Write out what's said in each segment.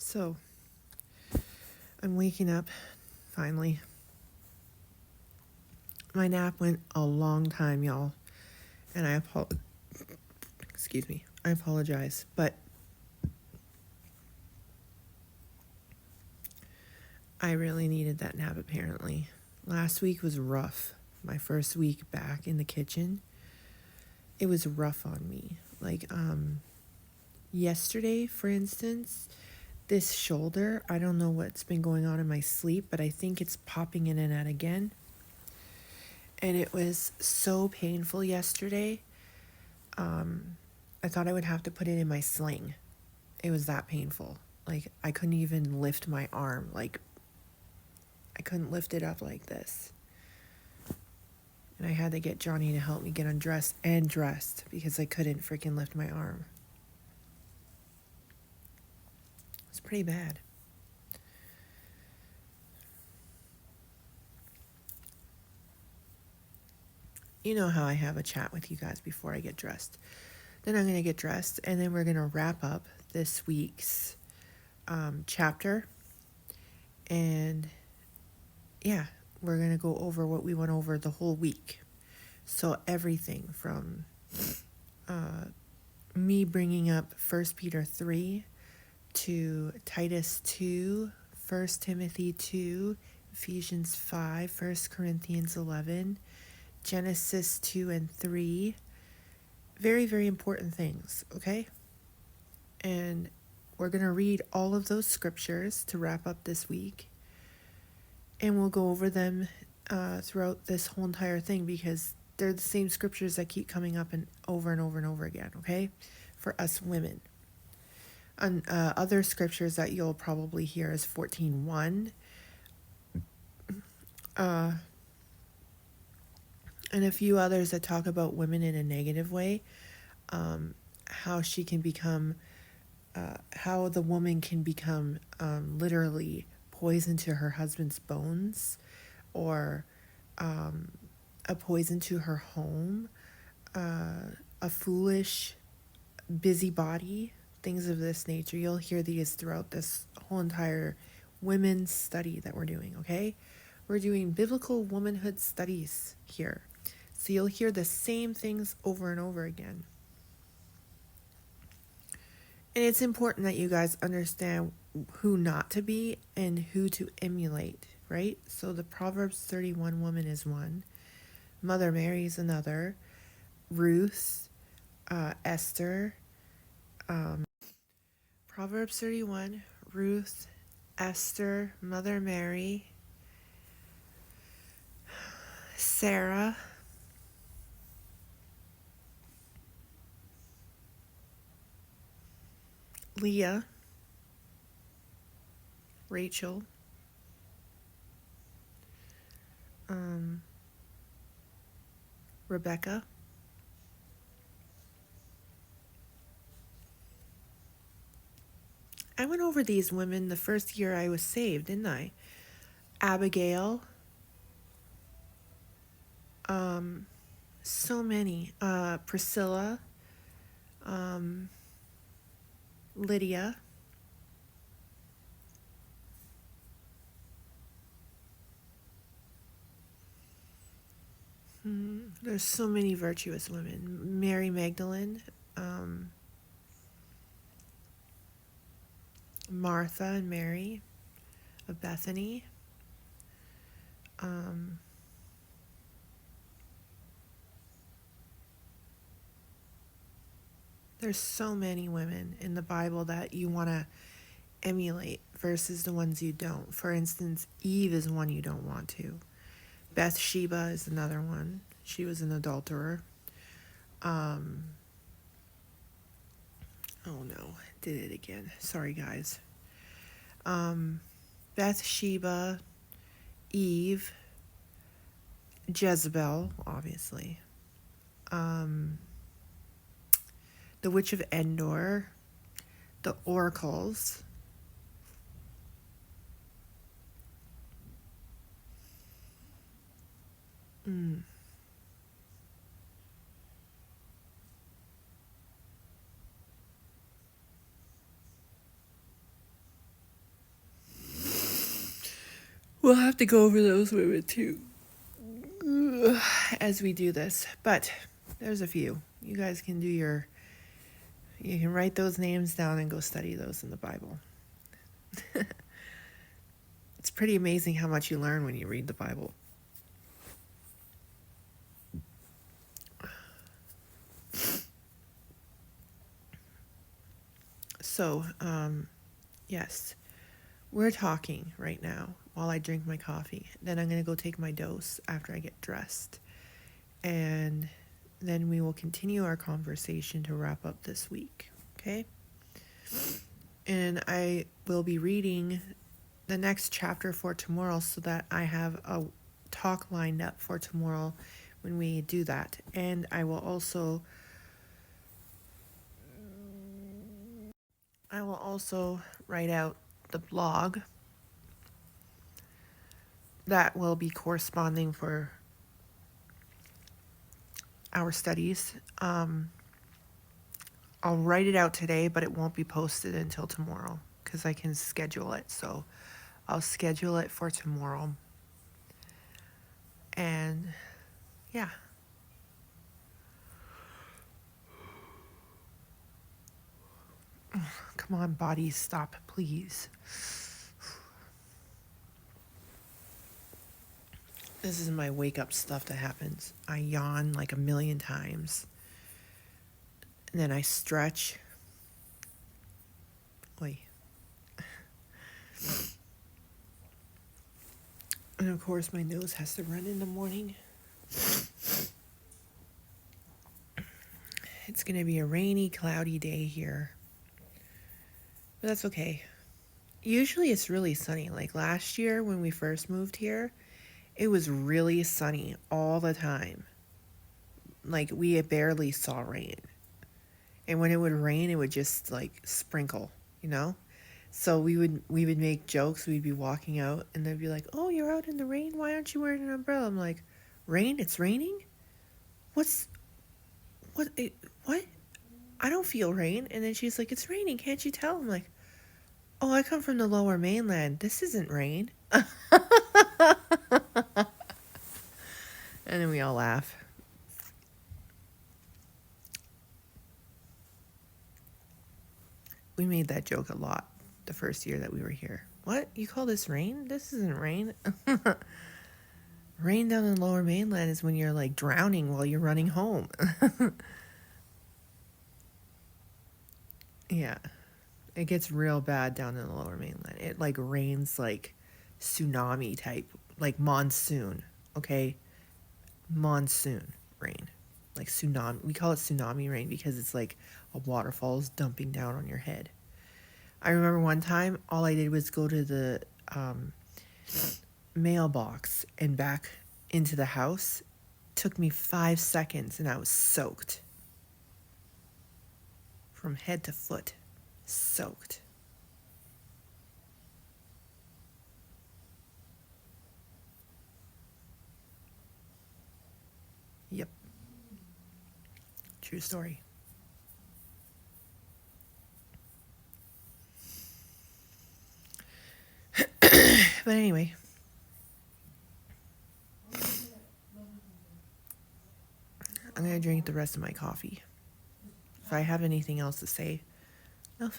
So, I'm waking up, finally. My nap went a long time, y'all. And I apologize. But I really needed that nap, apparently. Last week was rough. My first week back in the kitchen. It was rough on me. Yesterday, for instance, this shoulder, I don't know what's been going on in my sleep, but I think it's popping in and out again. And it was so painful yesterday. I thought I would have to put it in my sling. It was that painful. I couldn't even lift my arm. I couldn't lift it up like this. And I had to get Johnny to help me get undressed and dressed because I couldn't freaking lift my arm. It's pretty bad. You know how I have a chat with you guys before I get dressed. Then I'm going to get dressed, and then we're going to wrap up this week's chapter. And yeah, we're going to go over what we went over the whole week. So everything from me bringing up 1 Peter 3 to Titus 2, 1 Timothy 2, Ephesians 5, 1 Corinthians 11, Genesis 2 and 3. Very, very important things, okay? And we're going to read all of those scriptures to wrap up this week. And we'll go over them throughout this whole entire thing because they're the same scriptures that keep coming up and over and over again, okay? For us women. And other scriptures that you'll probably hear is 14:1. And a few others that talk about women in a negative way. How she can become, how the woman can become literally poison to her husband's bones, or a poison to her home, a foolish busybody, things of this nature. You'll hear these throughout this whole entire women's study that we're doing, okay? We're doing biblical womanhood studies here. So you'll hear the same things over and over again. And it's important that you guys understand who not to be and who to emulate, right? So the Proverbs 31 woman is one. Mother Mary is another. Ruth, Esther. Proverbs 31, Ruth, Esther, Mother Mary, Sarah, Leah, Rachel, Rebecca, I went over these women the first year I was saved, didn't I? Abigail, so many, Priscilla, Lydia, there's so many virtuous women. Mary Magdalene, Martha and Mary of Bethany, there's so many women in the Bible that you want to emulate versus the ones you don't. For instance, Eve is one you don't want to. Bathsheba is another one. She was an adulterer. Oh no, did it again. Sorry, guys. Bathsheba, Eve, Jezebel, obviously. The Witch of Endor, the oracles. We'll have to go over those women too as we do this. But there's a few. You guys can you can write those names down and go study those in the Bible. It's pretty amazing how much you learn when you read the Bible. So, yes, we're talking right now while I drink my coffee. Then I'm going to go take my dose after I get dressed. And then we will continue our conversation to wrap up this week. Okay? And I will be reading the next chapter for tomorrow so that I have a talk lined up for tomorrow when we do that. And I will also write out the blog that will be corresponding for our studies. I'll write it out today, but it won't be posted until tomorrow because I can schedule it. So I'll schedule it for tomorrow. And yeah. Come on, body, stop, please. This is my wake up stuff that happens. I yawn like a million times. And then I stretch. Oi. And of course my nose has to run in the morning. It's going to be a rainy, cloudy day here. But that's okay. Usually it's really sunny. Like last year when we first moved here, it was really sunny all the time. Like we barely saw rain. And when it would rain, it would just like sprinkle, you know? So we would make jokes. We'd be walking out and they'd be like, "Oh, you're out in the rain? Why aren't you wearing an umbrella?" I'm like, "Rain? It's raining? What? I don't feel rain." And then she's like, "It's raining. Can't you tell?" I'm like, "Oh, I come from the lower mainland. This isn't rain." And then we all laugh. We made that joke a lot the first year that we were here. "What? You call this rain? This isn't rain." Rain down in the lower mainland is when you're like drowning while you're running home. Yeah. It gets real bad down in the lower mainland. It like rains like tsunami type, like monsoon, okay? Monsoon rain. Like tsunami. We call it tsunami rain because it's like a waterfall is dumping down on your head. I remember one time all I did was go to the mailbox and back into the house. Took me 5 seconds and I was soaked. From head to foot. Soaked. Yep. True story. But anyway. I'm going to drink the rest of my coffee. If I have anything else to say, I'll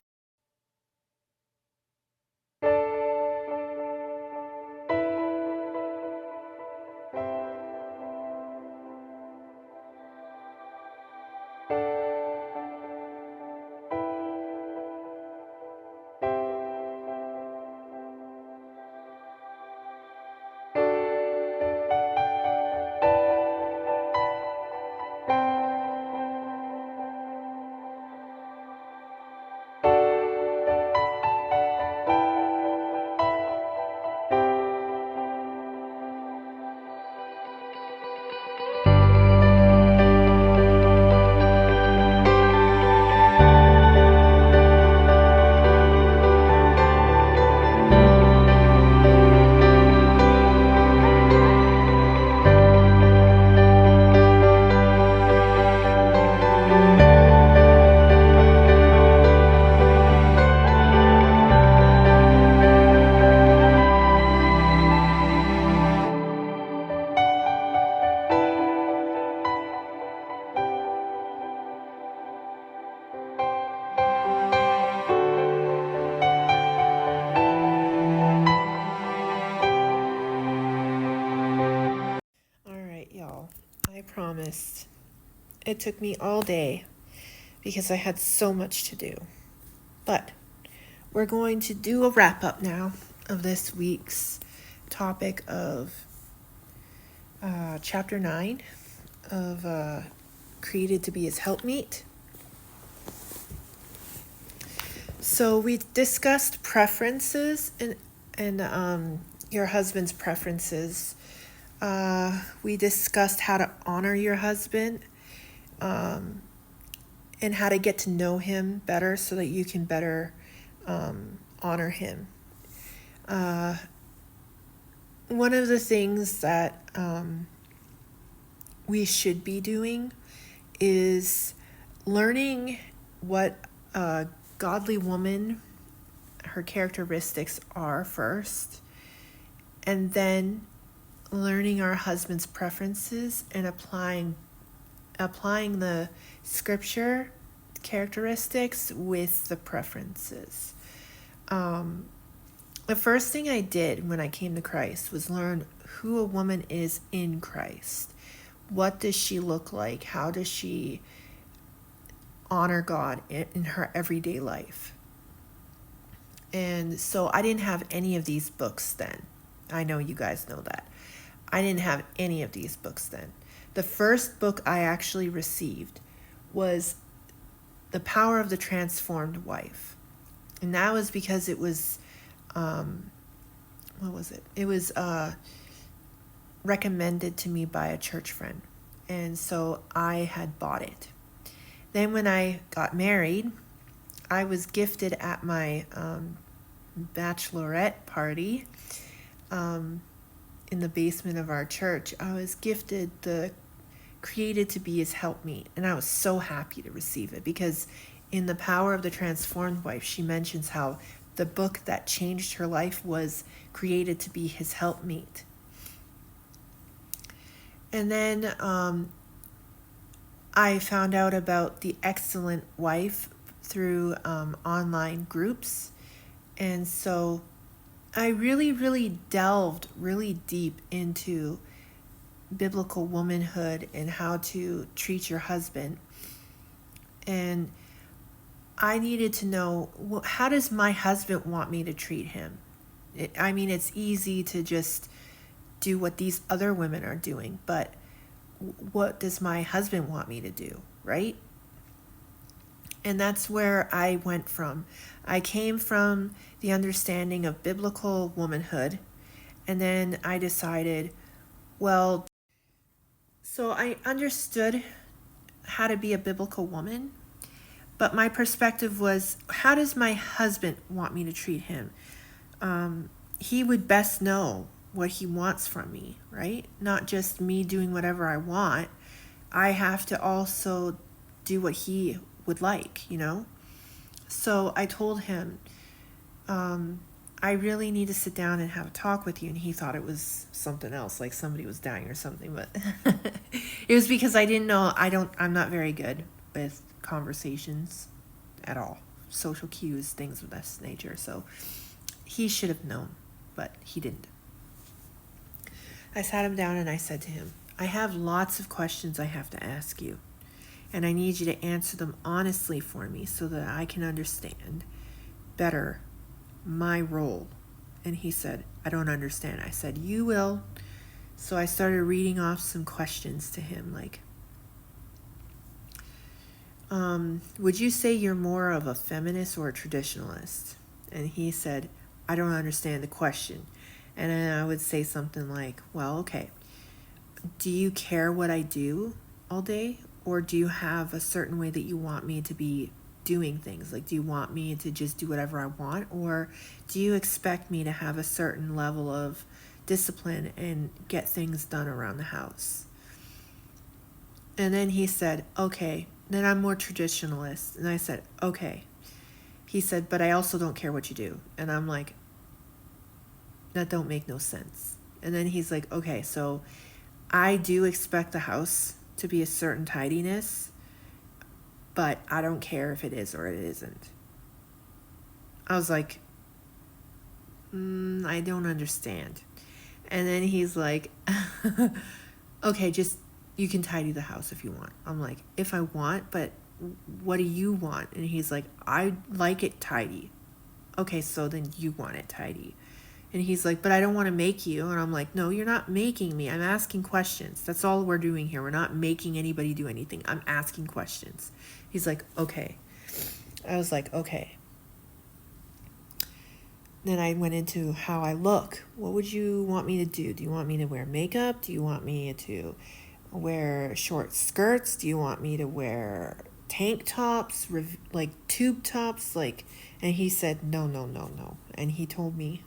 It took me all day because I had so much to do. But we're going to do a wrap up now of this week's topic of chapter 9 of Created to be His Helpmeet. So we discussed preferences and your husband's preferences. We discussed how to honor your husband and how to get to know him better so that you can better honor him. One of the things that we should be doing is learning what a godly woman, her characteristics are first, and then learning our husband's preferences and applying the scripture characteristics with the preferences. The first thing I did when I came to Christ was learn who a woman is in Christ. What does she look like? How does she honor God in her everyday life? And so I didn't have any of these books then. I know you guys know that. I didn't have any of these books then. The first book I actually received was The Power of the Transformed Wife. And that was because it was, what was it? It was recommended to me by a church friend. And so I had bought it. Then when I got married, I was gifted at my bachelorette party in the basement of our church. I was gifted the Created to be His Helpmeet, and I was so happy to receive it because in The Power of the Transformed Wife, she mentions how the book that changed her life was created to be His Helpmeet. And then I found out about The Excellent Wife through online groups. And so I really delved really deep into biblical womanhood and how to treat your husband. And I needed to know, well, how does my husband want me to treat him? It's easy to just do what these other women are doing, but what does my husband want me to do, right? And that's where I went from. I came from the understanding of biblical womanhood, and then I decided, well, so I understood how to be a biblical woman, but my perspective was, how does my husband want me to treat him? He would best know what he wants from me, right? Not just me doing whatever I want. I have to also do what he would like, So I told him, I really need to sit down and have a talk with you. And he thought it was something else, like somebody was dying or something. But it was because I didn't know, I'm not very good with conversations at all. Social cues, things of this nature. So he should have known, but he didn't. I sat him down and I said to him, I have lots of questions I have to ask you. And I need you to answer them honestly for me so that I can understand better my role. And he said, I don't understand. I said, you will. So I started reading off some questions to him, like, would you say you're more of a feminist or a traditionalist? And he said, I don't understand the question. And then I would say something like, well, okay, do you care what I do all day? Or do you have a certain way that you want me to be doing things? Like, do you want me to just do whatever I want? Or do you expect me to have a certain level of discipline and get things done around the house? And then he said, okay, then I'm more traditionalist. And I said, okay. He said, but I also don't care what you do. And I'm like, that don't make no sense. And then he's like, okay, so I do expect the house to be a certain tidiness, but I don't care if it is or it isn't. I was like, I don't understand. And then he's like, okay, just you can tidy the house if you want. I'm like, if I want, but what do you want? And he's like, I like it tidy. Okay, so then you want it tidy. And he's like, but I don't want to make you. And I'm like, no, you're not making me. I'm asking questions. That's all we're doing here. We're not making anybody do anything. I'm asking questions. He's like, okay. I was like, okay. Then I went into how I look. What would you want me to do? Do you want me to wear makeup? Do you want me to wear short skirts? Do you want me to wear tank tops, like tube tops? And he said, no, no, no, no. And he told me,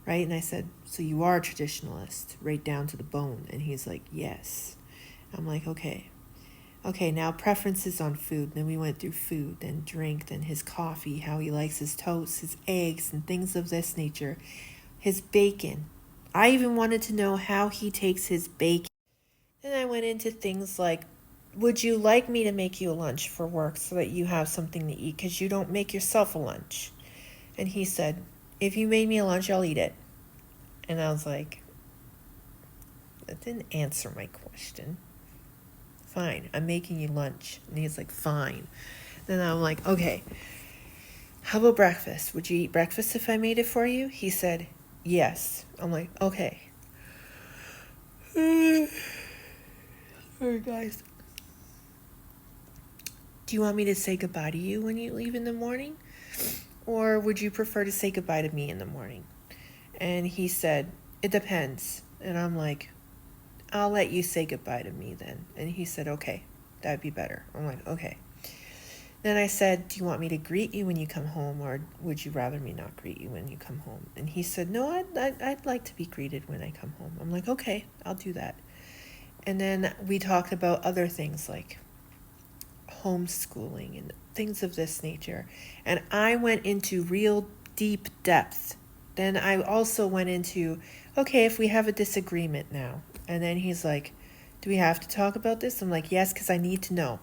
right? And I said, so you are a traditionalist, right down to the bone? And he's like, yes. I'm like, okay. Okay, now preferences on food. Then we went through food, then drink, then his coffee, how he likes his toast, his eggs, and things of this nature. His bacon. I even wanted to know how he takes his bacon. Then I went into things like, would you like me to make you a lunch for work so that you have something to eat because you don't make yourself a lunch? And he said, if you made me a lunch, I'll eat it. And I was like, that didn't answer my question. Fine, I'm making you lunch. And he's like, fine. Then I'm like, okay, how about breakfast? Would you eat breakfast if I made it for you? He said, yes. I'm like, okay. Alright, guys. Do you want me to say goodbye to you when you leave in the morning? Or would you prefer to say goodbye to me in the morning? And he said, it depends. And I'm like, I'll let you say goodbye to me then. And he said, okay, that'd be better. I'm like, okay. Then I said, do you want me to greet you when you come home, or would you rather me not greet you when you come home? And he said, no, I'd like to be greeted when I come home. I'm like, okay, I'll do that. And then we talked about other things like homeschooling and things of this nature. And I went into real deep depth. Then I also went into, okay, if we have a disagreement now. And then he's like, do we have to talk about this? I'm like, yes, because I need to know.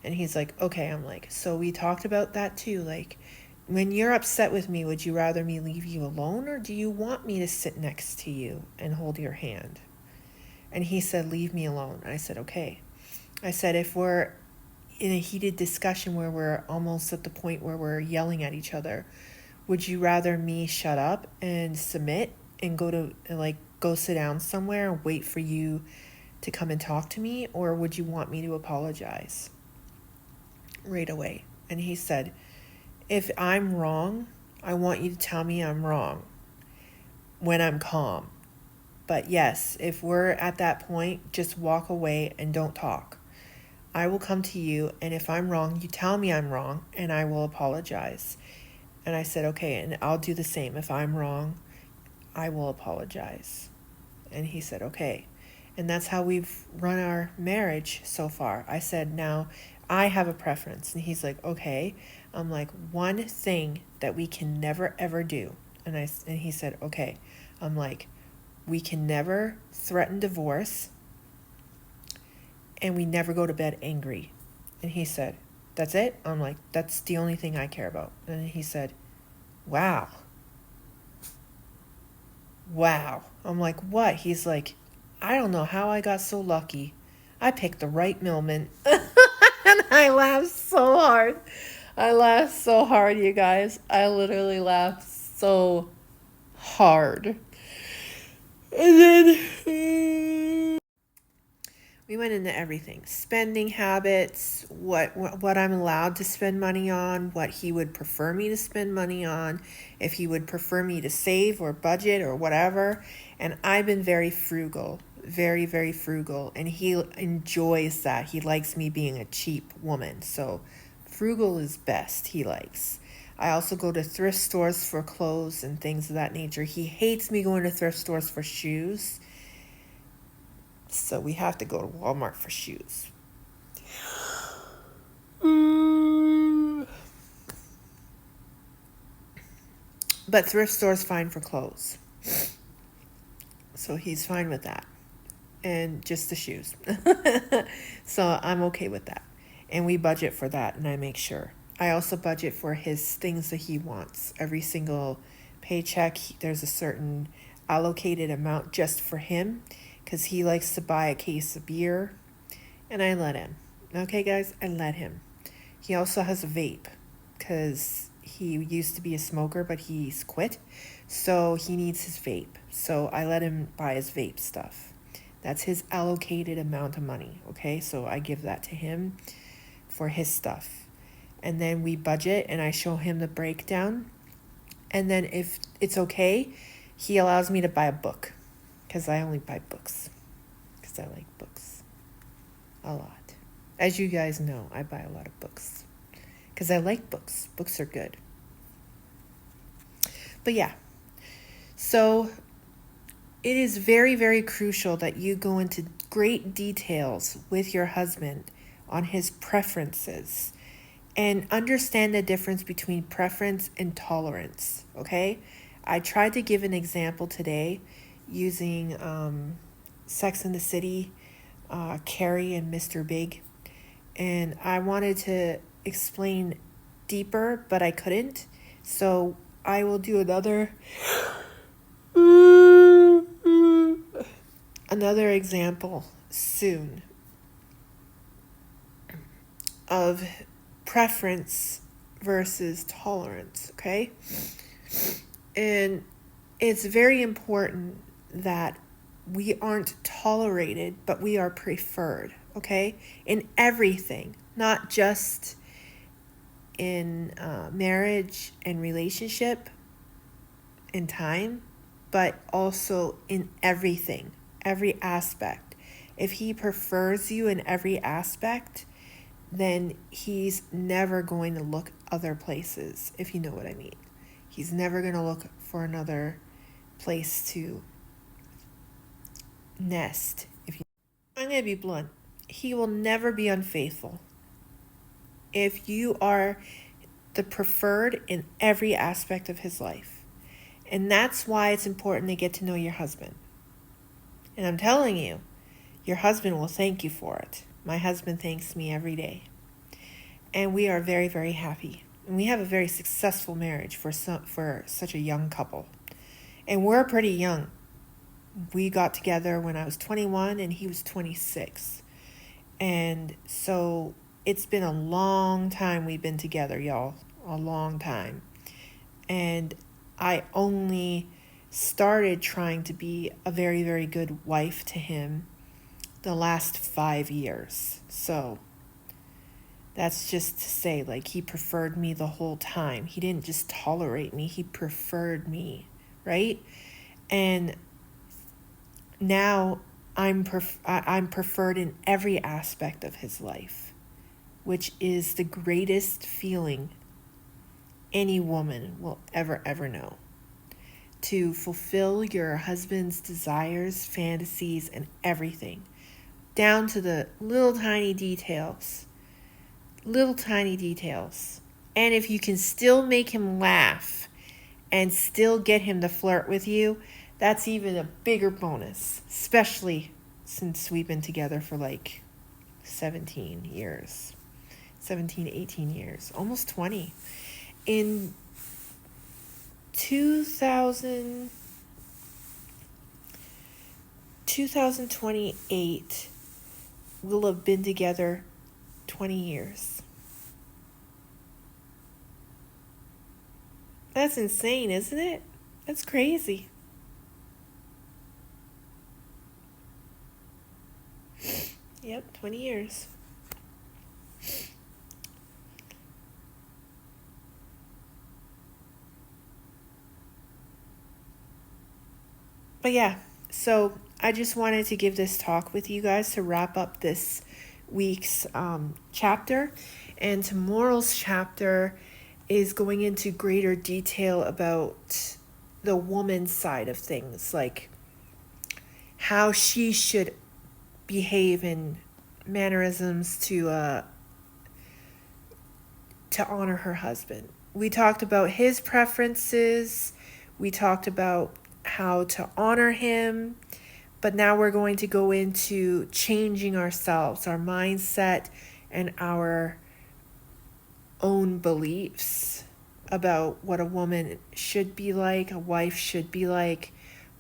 And he's like, okay. I'm like, so we talked about that too. Like, when you're upset with me, would you rather me leave you alone, or do you want me to sit next to you and hold your hand? And he said, leave me alone. And I said, okay. I said, if we're in a heated discussion where we're almost at the point where we're yelling at each other, would you rather me shut up and submit and go sit down somewhere and wait for you to come and talk to me, or would you want me to apologize right away? And he said, if I'm wrong, I want you to tell me I'm wrong when I'm calm. But yes, if we're at that point, just walk away and don't talk. I will come to you, and if I'm wrong, you tell me I'm wrong, and I will apologize. And I said, okay, and I'll do the same. If I'm wrong, I will apologize. And he said, okay. And that's how we've run our marriage so far. I said, now I have a preference. And he's like, okay. I'm like, one thing that we can never, ever do. And he said, okay. I'm like, we can never threaten divorce, and we never go to bed angry. And he said, that's it? I'm like, that's the only thing I care about. And he said, wow. I'm like, what? He's like, I don't know how I got so lucky. I picked the right Millman. And I laughed so hard, you guys. I literally laughed so hard. And then we went into everything. Spending habits, what I'm allowed to spend money on, what he would prefer me to spend money on, if he would prefer me to save or budget or whatever. And I've been very frugal, very, very frugal. And he enjoys that. He likes me being a cheap woman. So frugal is best, he likes. I also go to thrift stores for clothes and things of that nature. He hates me going to thrift stores for shoes. So we have to go to Walmart for shoes. But thrift store's fine for clothes. So he's fine with that. And just the shoes. So I'm okay with that. And we budget for that, and I make sure. I also budget for his things that he wants. Every single paycheck, there's a certain allocated amount just for him. because he likes to buy a case of beer, and I let him. Okay, guys, I let him. He also has a vape because he used to be a smoker, but he's quit. So he needs his vape. So I let him buy his vape stuff. That's his allocated amount of money. Okay, so I give that to him for his stuff. And then we budget and I show him the breakdown. And then if it's okay, he allows me to buy a book because I only buy books because I like books a lot. As you guys know, I buy a lot of books because I like books. Books are good. But yeah, so it is very, very crucial that you go into great details with your husband on his preferences and understand the difference between preference and tolerance, okay? I tried to give an example today using Sex and the City, Carrie and Mr. Big. And I wanted to explain deeper, but I couldn't. So I will do another example soon of preference versus tolerance, okay? And it's very important that we aren't tolerated, but we are preferred, okay? In everything, not just in marriage and relationship and time, but also in everything, every aspect. If he prefers you in every aspect, then he's never going to look other places, if you know what I mean. He's never going to look for another place to nest. I'm going to be blunt. He will never be unfaithful if you are the preferred in every aspect of his life. And that's why it's important to get to know your husband. And I'm telling you, your husband will thank you for it. My husband thanks me every day. And we are very, very happy. And we have a very successful marriage for such a young couple. And we're pretty young. We got together when I was 21 and he was 26. And so it's been a long time we've been together, y'all. A long time. And I only started trying to be a very, very good wife to him the last 5 years. So that's just to say, like, he preferred me the whole time. He didn't just tolerate me. He preferred me, right? And now I'm preferred in every aspect of his life, which is the greatest feeling any woman will ever know. To fulfill your husband's desires, fantasies, and everything, down to the little tiny details. And if you can still make him laugh and still get him to flirt with you, that's even a bigger bonus, especially since we've been together for like 18 years, almost 20. In 2028, we'll have been together 20 years. That's insane, isn't it? That's crazy. Yep, 20 years. But yeah, so I just wanted to give this talk with you guys to wrap up this week's chapter. And tomorrow's chapter is going into greater detail about the woman's side of things, like how she should behave in mannerisms to honor her husband. We talked about his preferences. We talked about how to honor him. But now we're going to go into changing ourselves, our mindset, and our own beliefs about what a woman should be like, a wife should be like,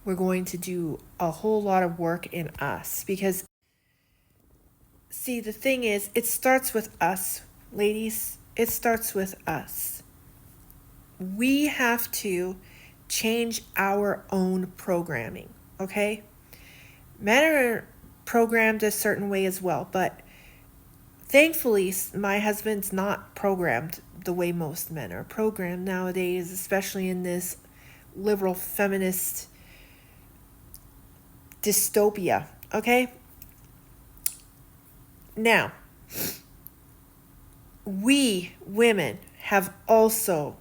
we're going to do a whole lot of work in us. Because, see, the thing is, it starts with us, ladies. It starts with us. We have to change our own programming, okay? Men are programmed a certain way as well, but thankfully, my husband's not programmed the way most men are programmed nowadays, especially in this liberal feminist dystopia, okay? Now, we women have also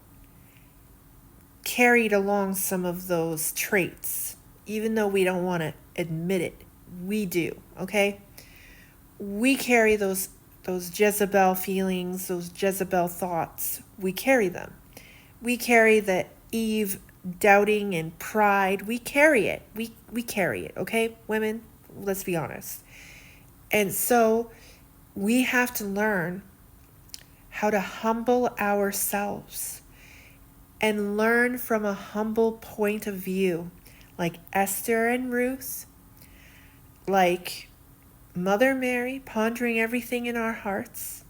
carried along some of those traits, even though we don't want to admit it. We do, okay? We carry those Jezebel feelings, those Jezebel thoughts. We carry them. We carry the Eve doubting and pride. We carry it. We carry it, okay, women? Let's be honest. And so we have to learn how to humble ourselves and learn from a humble point of view, like Esther and Ruth, like Mother Mary, pondering everything in our hearts,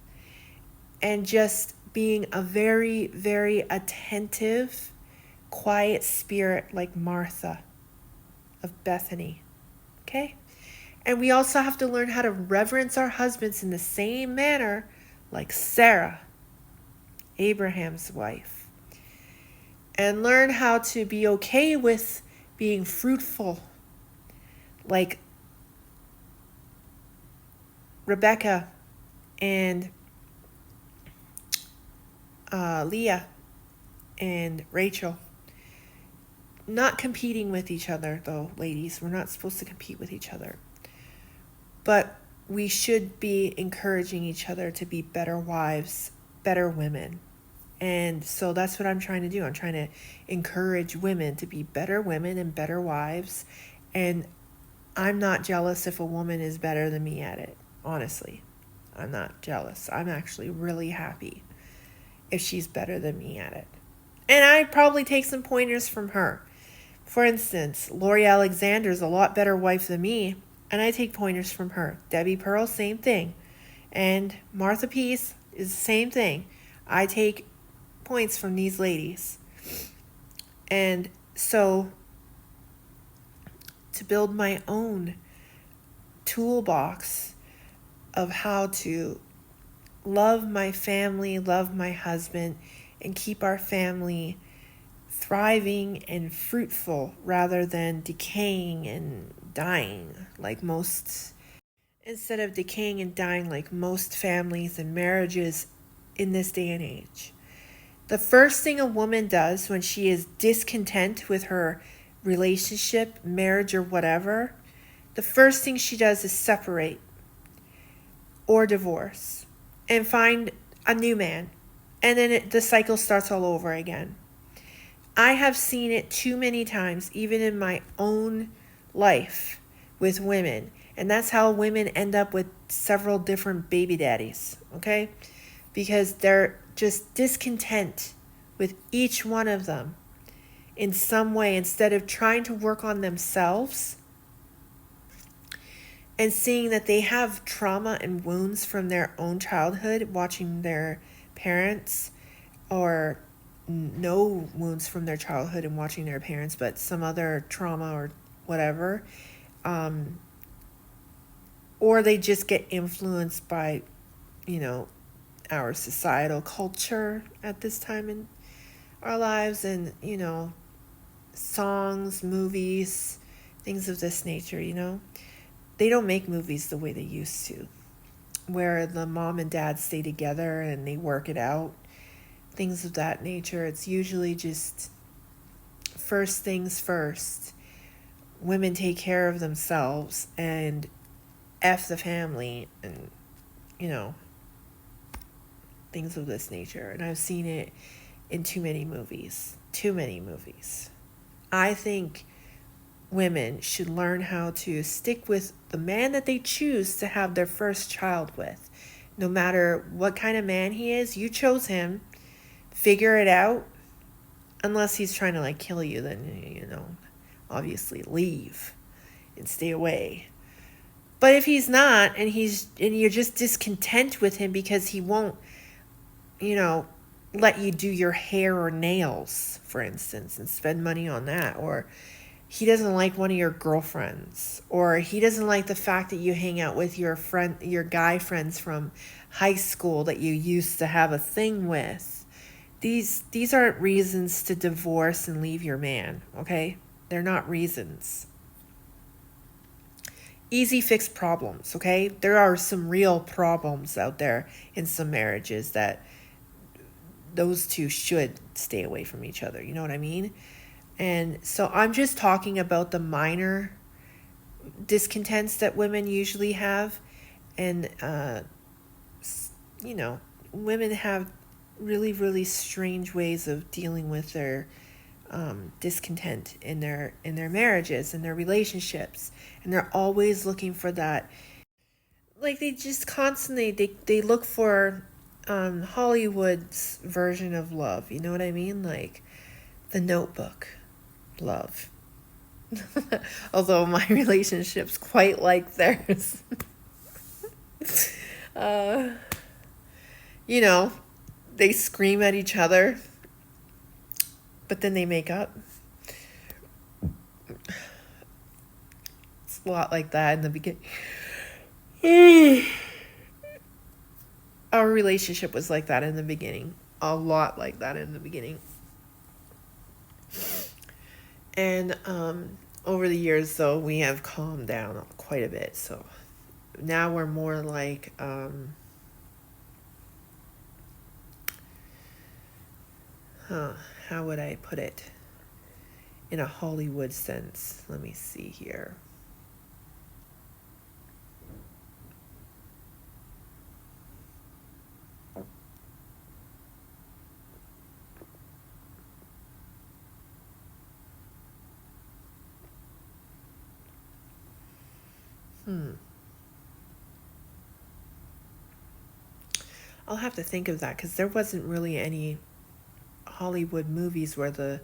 and just being a very, very attentive, quiet spirit like Martha of Bethany, okay? And we also have to learn how to reverence our husbands in the same manner like Sarah, Abraham's wife, and learn how to be okay with being fruitful like Rebecca and Leah and Rachel. Not competing with each other, though, ladies. We're not supposed to compete with each other. But we should be encouraging each other to be better wives, better women. And so that's what I'm trying to do. I'm trying to encourage women to be better women and better wives. And I'm not jealous if a woman is better than me at it. Honestly, I'm not jealous. I'm actually really happy if she's better than me at it. And I probably take some pointers from her. For instance, Lori Alexander's a lot better wife than me, and I take pointers from her. Debbie Pearl, same thing. And Martha Peace is the same thing. I take points from these ladies. And so, to build my own toolbox of how to love my family, love my husband, and keep our family thriving and fruitful rather than decaying and dying like most, instead of decaying and dying like most families and marriages in this day and age. The first thing a woman does when she is discontent with her relationship, marriage, or whatever, the first thing she does is separate or divorce and find a new man. And then the cycle starts all over again. I have seen it too many times, even in my own life with women. And that's how women end up with several different baby daddies, okay? Because they're just discontent with each one of them in some way, instead of trying to work on themselves and seeing that they have trauma and wounds from their own childhood, watching their parents, or no wounds from their childhood and watching their parents, but some other trauma or whatever. Or they just get influenced by, our societal culture at this time in our lives, and, songs, movies, things of this nature, They don't make movies the way they used to, where the mom and dad stay together and they work it out, things of that nature. It's usually just first things first. Women take care of themselves and F the family and, things of this nature. And I've seen it in too many movies. I think women should learn how to stick with the man that they choose to have their first child with. No matter what kind of man he is, you chose him. Figure it out. Unless he's trying to kill you, then, obviously leave and stay away. But if he's not, and you're just discontent with him because he won't, let you do your hair or nails, for instance, and spend money on that, or he doesn't like one of your girlfriends, or he doesn't like the fact that you hang out with your guy friends from high school that you used to have a thing with. These aren't reasons to divorce and leave your man, okay? They're not reasons. Easy fix problems, okay? There are some real problems out there in some marriages that those two should stay away from each other. You know what I mean? And so I'm just talking about the minor discontents that women usually have. And, women have really, really strange ways of dealing with their discontent in their marriages and their relationships. And they're always looking for that. Like, they just constantly, they look for Hollywood's version of love. You know what I mean? Like The Notebook love. Although my relationship's quite like theirs. They scream at each other, but then they make up. It's a lot like that in the beginning. Our relationship was like that in the beginning. A lot like that in the beginning. And over the years, though, we have calmed down quite a bit. So now we're more like, how would I put it? In a Hollywood sense. Let me see here. I'll have to think of that, because there wasn't really any Hollywood movies where the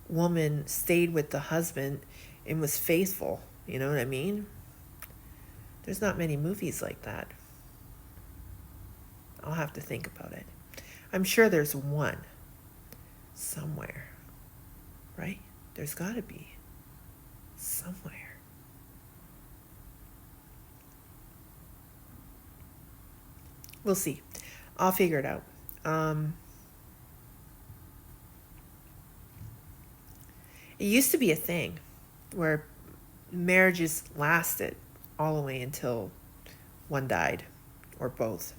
woman stayed with the husband and was faithful. You know what I mean? There's not many movies like that. I'll have to think about it. I'm sure there's one somewhere, right? There's got to be somewhere. We'll see. I'll figure it out. It used to be a thing where marriages lasted all the way until one died, or both.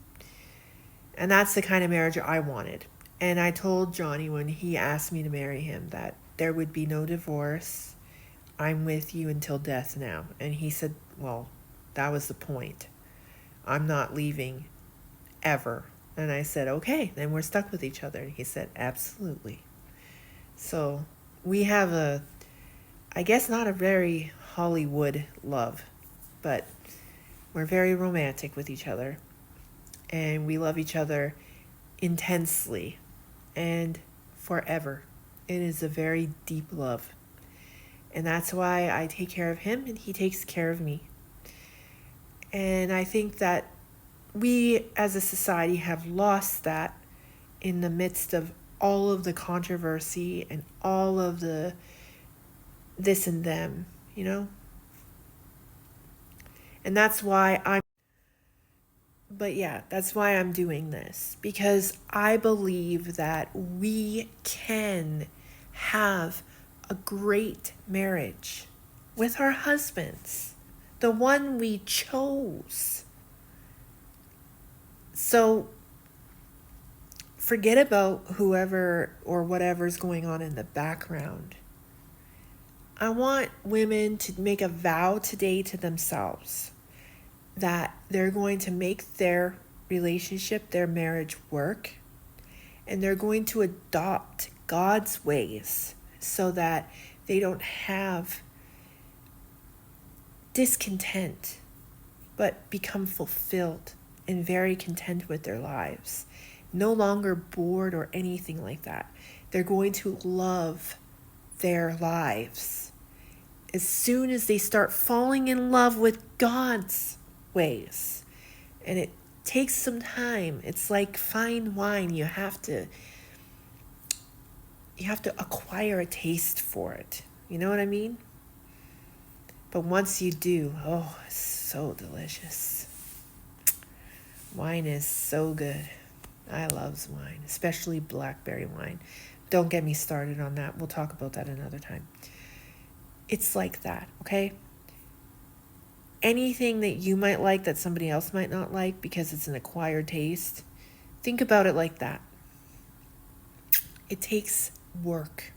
And that's the kind of marriage I wanted. And I told Johnny when he asked me to marry him that there would be no divorce. I'm with you until death now. And he said, well, that was the point. I'm not leaving ever. And I said, okay, then we're stuck with each other. And he said, absolutely. So we have I guess not a very Hollywood love, but we're very romantic with each other. And we love each other intensely and forever. It is a very deep love. And that's why I take care of him and he takes care of me. And I think that we as a society have lost that in the midst of all of the controversy and all of the this and them, And that's why that's why I'm doing this. Because I believe that we can have a great marriage with our husbands, the one we chose. So forget about whoever or whatever's going on in the background. I want women to make a vow today to themselves that they're going to make their relationship, their marriage work, and they're going to adopt God's ways so that they don't have discontent, but become fulfilled and very content with their lives. No longer bored or anything like that. They're going to love their lives as soon as they start falling in love with God's ways. And it takes some time. It's like fine wine. You have to acquire a taste for it. You know what I mean? But once you do, oh, it's so delicious. Wine is so good. I love wine, especially blackberry wine. Don't get me started on that. We'll talk about that another time. It's like that, okay? Anything that you might like that somebody else might not like because it's an acquired taste, think about it like that. It takes work.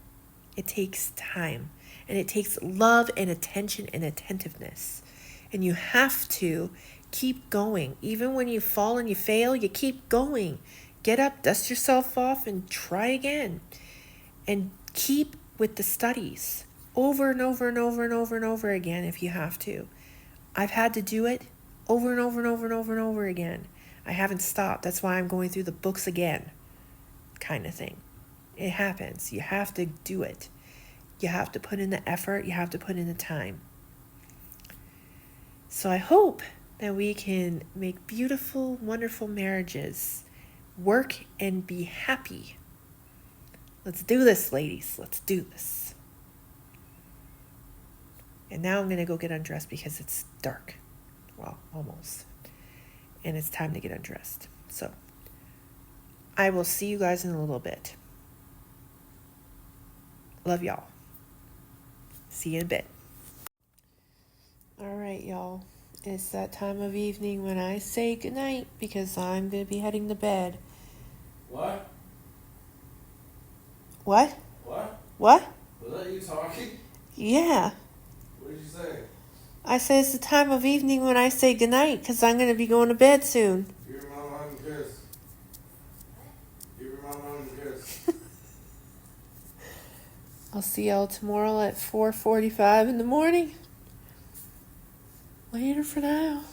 It takes time. And it takes love and attention and attentiveness. And you have to keep going. Even when you fall and you fail, you keep going. Get up, dust yourself off, and try again. And keep with the studies over and over and over and over and over again if you have to. I've had to do it over and over and over and over and over again. I haven't stopped. That's why I'm going through the books again, kind of thing. It happens. You have to do it. You have to put in the effort. You have to put in the time. So I hope that we can make beautiful, wonderful marriages, work and be happy. Let's do this, ladies. Let's do this. And now I'm going to go get undressed because it's dark. Well, almost. And it's time to get undressed. So I will see you guys in a little bit. Love y'all. See you in a bit. All right, y'all. It's that time of evening when I say goodnight because I'm going to be heading to bed. What? What? What? What? Was that you talking? Yeah. What did you say? I say it's the time of evening when I say goodnight because I'm going to be going to bed soon. Give your mama a hug and kiss. Give your mama a hug and kiss. I'll see y'all tomorrow at 4:45 in the morning. Later for now.